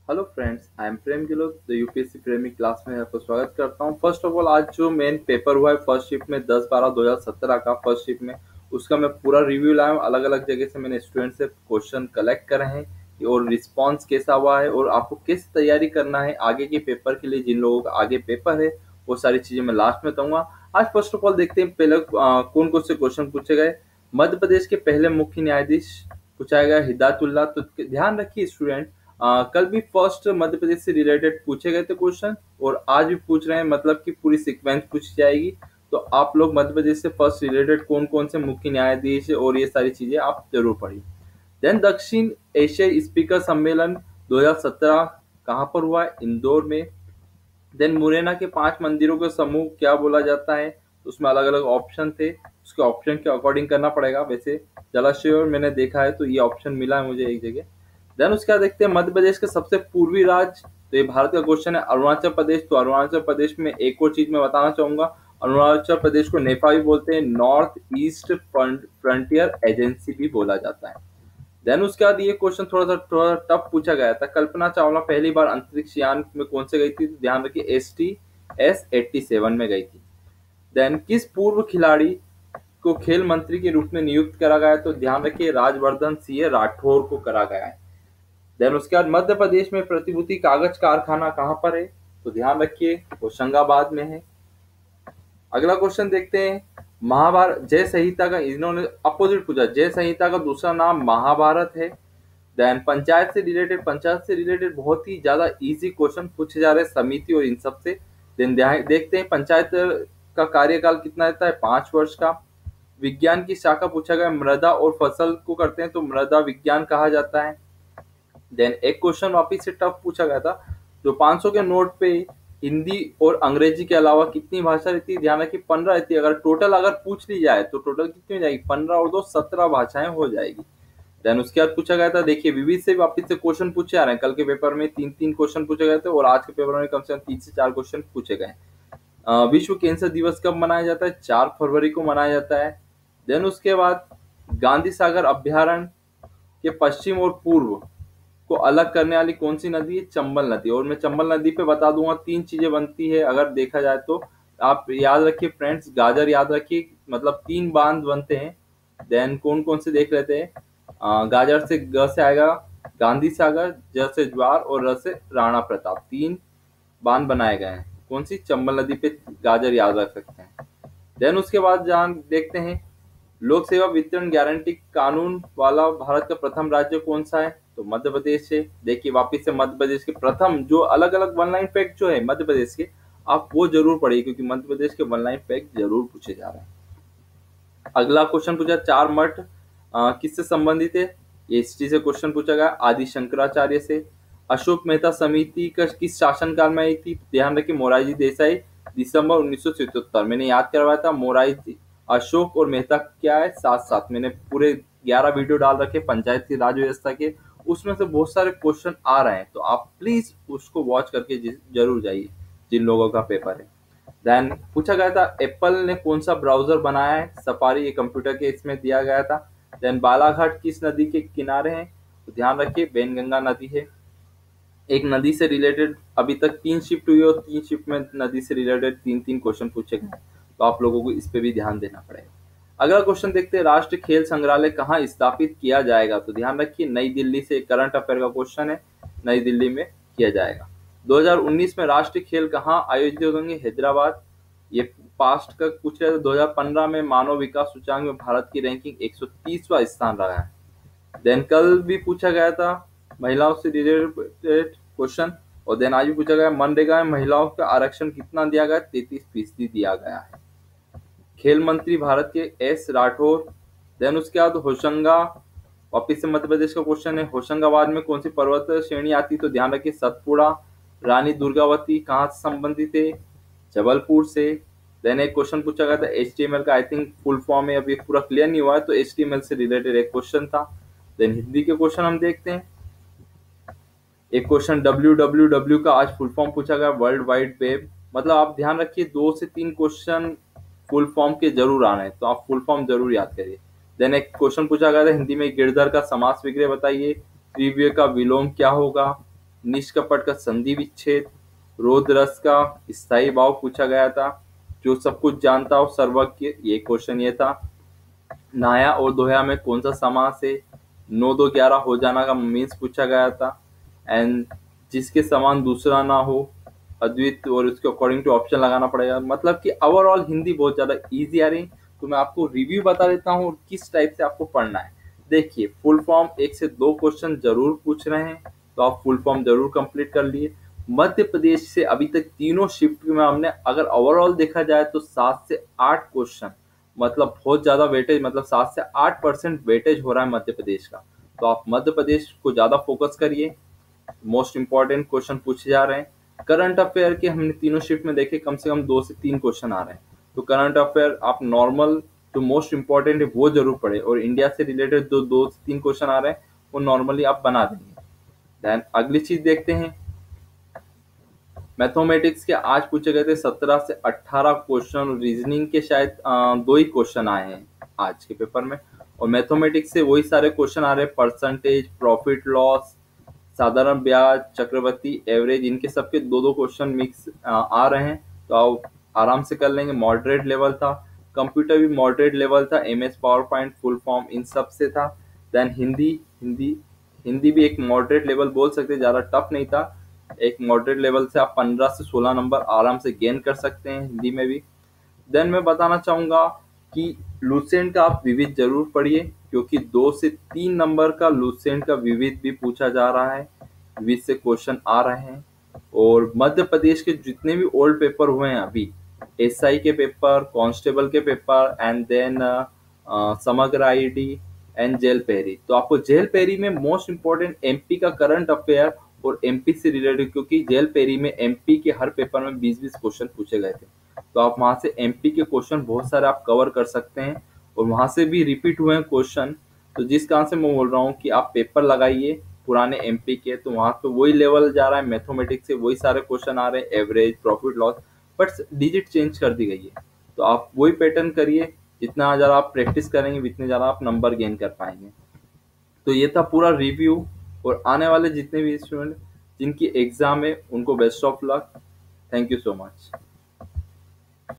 Hello friends, I am Prem Gilot. The UPSC Premi class में आपको स्वागत करता हूं। फर्स्ट ऑफ ऑल, आज जो मेन पेपर हुआ है फर्स्ट शिफ्ट में 10/12/2017 का फर्स्ट शिफ्ट में, उसका मैं पूरा रिव्यू लाया हूं। अलग अलग जगह से मैंने स्टूडेंट से क्वेश्चन कलेक्ट करे हैं और रिस्पांस कैसा हुआ है और आपको किस तैयारी करना है आगे के पेपर के लिए। जिन लोगों का आगे पेपर है वो सारी चीजें मैं लास्ट में बताऊंगा। आज फर्स्ट ऑफ ऑल देखते हैं पहले कौन कौन से क्वेश्चन पूछे गए। मध्य प्रदेश के पहले मुख्य न्यायाधीश पूछा गया हिदायतुल्ला। तो ध्यान रखिए स्टूडेंट, कल भी फर्स्ट मध्य प्रदेश से रिलेटेड पूछे गए थे क्वेश्चन और आज भी पूछ रहे हैं, मतलब कि पूरी सीक्वेंस पूछी जाएगी। तो आप लोग मध्य प्रदेश से फर्स्ट रिलेटेड कौन कौन से मुख्य न्यायाधीश और ये सारी चीजें आप जरूर पढ़िए। देन दक्षिण एशियाई स्पीकर सम्मेलन 2017 कहाँ पर हुआ है? इंदौर में। देन मुरैना के 5 मंदिरों का समूह क्या बोला जाता है? तो उसमें अलग अलग ऑप्शन थे, उसके ऑप्शन के अकॉर्डिंग करना पड़ेगा। वैसे जलाशय मैंने देखा है तो ये ऑप्शन मिला है मुझे एक जगह। देन उसके बाद देखते हैं मध्य प्रदेश के सबसे पूर्वी राज्य। तो ये भारत का क्वेश्चन है, अरुणाचल प्रदेश। तो अरुणाचल प्रदेश में एक और चीज मैं बताना चाहूंगा, अरुणाचल प्रदेश को नेफा भी बोलते हैं, नॉर्थ ईस्ट फ्रंटियर एजेंसी भी बोला जाता है। देन उसके बाद ये क्वेश्चन थोड़ा टफ पूछा गया था। कल्पना चावला पहली बार अंतरिक्ष यान में कौन से गई थी? तो ध्यान रखिए STS-87 में गई थी। देन किस पूर्व खिलाड़ी को खेल मंत्री के रूप में नियुक्त करा गया? तो ध्यान रखिए राजवर्धन सिंह राठौर को करा गया है। देन उसके बाद मध्य प्रदेश में प्रतिभूति कागज कारखाना कहाँ पर है? तो ध्यान रखिए होशंगाबाद में है। अगला क्वेश्चन देखते हैं, महाभारत जय संहिता का, इन्होंने अपोजिट पूछा, जय संहिता का दूसरा नाम महाभारत है। देन पंचायत से रिलेटेड बहुत ही ज्यादा इजी क्वेश्चन पूछे जा रहे हैं समिति और इन सब से। देन देखते हैं पंचायत का कार्यकाल कितना रहता है? 5 वर्ष का। विज्ञान की शाखा पूछा गया, मृदा और फसल को करते हैं तो मृदा विज्ञान कहा जाता है। देन एक क्वेश्चन वापिस से टफ पूछा गया था, जो 500 के नोट पे हिंदी और अंग्रेजी के अलावा कितनी भाषा रहती है? ध्यान रखिए 15 रहती है। अगर टोटल पूछ ली जाए तो टोटल कितनी हो जाएगी? 15 और 2 17 भाषाएं हो जाएगी। देन उसके बाद पूछा गया था, देखिए विविध से वापिस से क्वेश्चन पूछे आ रहे हैं। कल के पेपर में 3-3 क्वेश्चन पूछे गए थे और आज के पेपर में कम से कम 3 से 4 क्वेश्चन पूछे गए। विश्व कैंसर दिवस कब मनाया जाता है? 4 फरवरी को मनाया जाता है। देन उसके बाद गांधी सागर अभ्यारण्य के पश्चिम और पूर्व को अलग करने वाली कौन सी नदी है? चंबल नदी। और मैं चंबल नदी पे बता दूंगा 3 चीजें बनती है अगर देखा जाए तो। आप याद रखिए फ्रेंड्स, गाजर याद रखिए, मतलब 3 बांध बनते हैं। देन कौन कौन से देख लेते हैं। गाजर से ग से आएगा गांधी सागर, ज से ज्वार और र से राणा प्रताप। 3 बांध बनाए गए हैं। कौन सी? चंबल नदी पे गाजर याद रख सकते हैं। देन उसके बाद जान देखते हैं, लोक सेवा वितरण गारंटी कानून वाला भारत का प्रथम राज्य कौन सा है? तो मध्य प्रदेश है। देखिए वापिस से मध्य प्रदेश के प्रथम जो अलग अलग वन लाइन फैक्ट जो है मध्य प्रदेश के, आप वो जरूर पढ़िए क्योंकि मध्य प्रदेश के वन लाइन फैक्ट जरूर पूछे जा रहे हैं। अगला क्वेश्चन पूछा, 4 मठ किससे संबंधित है? ये हिस्ट्री से क्वेश्चन पूछा गया, आदि शंकराचार्य से। अशोक मेहता समिति का किस शासनकाल में आई थी? ध्यान रखिए मोरारजी देसाई, दिसंबर 1977। मैंने याद करवाया था मोरारजी, अशोक और मेहता क्या है साथ साथ। मैंने पूरे 11 वीडियो डाल रखे पंचायत की राज व्यवस्था के, उसमें से बहुत सारे क्वेश्चन आ रहे हैं तो आप प्लीज उसको वॉच करके जरूर जाइए जिन लोगों का पेपर है। देन पूछा गया था एप्पल ने कौन सा ब्राउजर बनाया है? सफारी, ये कंप्यूटर के इसमें दिया गया था। देन बालाघाट किस नदी के किनारे हैं? तो ध्यान रखिए वैनगंगा नदी है। एक नदी से रिलेटेड अभी तक 3 शिफ्ट हुई और 3 शिफ्ट में नदी से रिलेटेड 3-3 क्वेश्चन पूछे गए, तो आप लोगों को इस पे भी ध्यान देना पड़ेगा। अगला क्वेश्चन देखते हैं, राष्ट्रीय खेल संग्रहालय कहाँ स्थापित किया जाएगा? तो ध्यान रखिए नई दिल्ली से, करंट अफेयर का क्वेश्चन है, नई दिल्ली में किया जाएगा। 2019 में राष्ट्रीय खेल कहाँ आयोजित होंगे? हैदराबाद। ये पास्ट का पूछ रहे थे। 2015 में मानव विकास सूचकांक में भारत की रैंकिंग 130वां स्थान रहा है। देन कल भी पूछा गया था महिलाओं से रिलेटेड क्वेश्चन और देन आज भी पूछा गया मनरेगा में महिलाओं का आरक्षण कितना दिया गया? 33% दिया गया है। खेल मंत्री भारत के एस राठौर। देन उसके बाद होशंगा, वापिस से मध्य प्रदेश का क्वेश्चन है, होशंगाबाद में कौन सी पर्वत श्रेणी आती? तो ध्यान रखिए सतपुड़ा। रानी दुर्गावती कहाँ से संबंधित है? जबलपुर से। देन एक क्वेश्चन पूछा गया था HTML का, आई थिंक फुल फॉर्म है, अभी पूरा क्लियर नहीं हुआ है, तो HTML से रिलेटेड एक क्वेश्चन था। देन हिंदी के क्वेश्चन हम देखते हैं। एक क्वेश्चन WWW का आज फुल फॉर्म पूछा गया, वर्ल्ड वाइड वेब। मतलब आप ध्यान रखिए 2 से 3 क्वेश्चन फुल फॉर्म के जरूर आने हैं, तो आप फुल फॉर्म जरूर याद करिए। देन एक क्वेश्चन पूछा गया था हिंदी में, गिरधर का समास विग्रह बताइए। त्रिव्य का विलोम क्या होगा? निष्कपट का संधि विच्छेद, रोध रस का स्थायी भाव पूछा गया था, जो सब कुछ जानता हो सर्वज्ञ, ये क्वेश्चन ये था। नाया और दोहया में कौन सा समास है, 9 2 11 हो जाना का मीन्स पूछा गया था, एंड जिसके समान दूसरा ना हो, अद्वित, और उसके अकॉर्डिंग टू ऑप्शन लगाना पड़ेगा। मतलब कि ओवरऑल हिंदी बहुत ज्यादा इजी आ रही। तो मैं आपको रिव्यू बता देता हूँ और किस टाइप से आपको पढ़ना है। देखिए, फुल फॉर्म 1 से 2 क्वेश्चन जरूर पूछ रहे हैं, तो आप फुल फॉर्म जरूर कंप्लीट कर लिए। मध्य प्रदेश से अभी तक तीनों शिफ्ट में हमने अगर ओवरऑल देखा जाए तो 7 से 8 क्वेश्चन, मतलब बहुत ज्यादा वेटेज, मतलब 7 से 8% वेटेज हो रहा है मध्य प्रदेश का। तो आप मध्य प्रदेश को ज्यादा फोकस करिए, मोस्ट इंपॉर्टेंट क्वेश्चन पूछे जा रहे हैं। करंट अफेयर के हमने तीनों शिफ्ट में देखे, कम से कम 2 से 3 क्वेश्चन आ रहे हैं। तो करंट अफेयर आप नॉर्मल जो मोस्ट इंपॉर्टेंट है वो जरूर पढ़े, और इंडिया से रिलेटेड जो 2 से 3 क्वेश्चन आ रहे हैं वो नॉर्मली आप बना देंगे। देन अगली चीज देखते हैं, मैथमेटिक्स के आज पूछे गए थे 17 से 18 क्वेश्चन, रीजनिंग के शायद 2 ही क्वेश्चन आए हैं आज के पेपर में। और मैथमेटिक्स से वही सारे क्वेश्चन आ रहे हैं, परसेंटेज, प्रॉफिट लॉस, साधारण ब्याज, चक्रवर्ती, एवरेज, इनके सबके 2 2 क्वेश्चन मिक्स आ रहे हैं। तो आप आराम से कर लेंगे, मॉडरेट लेवल था। कंप्यूटर भी मॉडरेट लेवल था, MS PowerPoint, full form, इन सब से था। देन हिंदी, हिंदी भी एक मॉडरेट लेवल बोल सकते हैं, ज़्यादा टफ नहीं था। एक मॉडरेट लेवल से आप 15 से 16 नंबर आराम से गेन कर सकते हैं हिंदी में भी। देन मैं बताना चाहूँगा कि लुसेंट का आप विविध जरूर पढ़िए, क्योंकि 2 से 3 नंबर का लुसेंट का विविध भी पूछा जा रहा है, विविध से क्वेश्चन आ रहे हैं। और मध्य प्रदेश के जितने भी ओल्ड पेपर हुए हैं अभी, SI के पेपर, कांस्टेबल के पेपर, एंड देन समग्र आईडी एंड जेल पेरी। तो आपको जेल पेरी में मोस्ट इंपॉर्टेंट MP का करंट अफेयर और MP से रिलेटेड, क्योंकि जेल पेरी में MP के हर पेपर में 20-20 क्वेश्चन पूछे गए थे। तो आप वहां से MP के क्वेश्चन बहुत सारे आप कवर कर सकते हैं, और वहां से भी रिपीट हुए हैं क्वेश्चन। तो जिस कारण से मैं बोल रहा हूँ कि आप पेपर लगाइए पुराने MP के, तो वहां पे वही लेवल जा रहा है, मैथमेटिक्स से वही सारे क्वेश्चन आ रहे हैं, average, profit loss, but digit change कर दी गई है। तो आप वही पैटर्न करिए, जितना ज़्यादा आप प्रैक्टिस करेंगे उतने ज़्यादा आप नंबर गेन कर पाएंगे। तो ये था पूरा रिव्यू। और आने वाले जितने भी स्टूडेंट जिनकी एग्जाम है उनको best of luck. Thank you so much.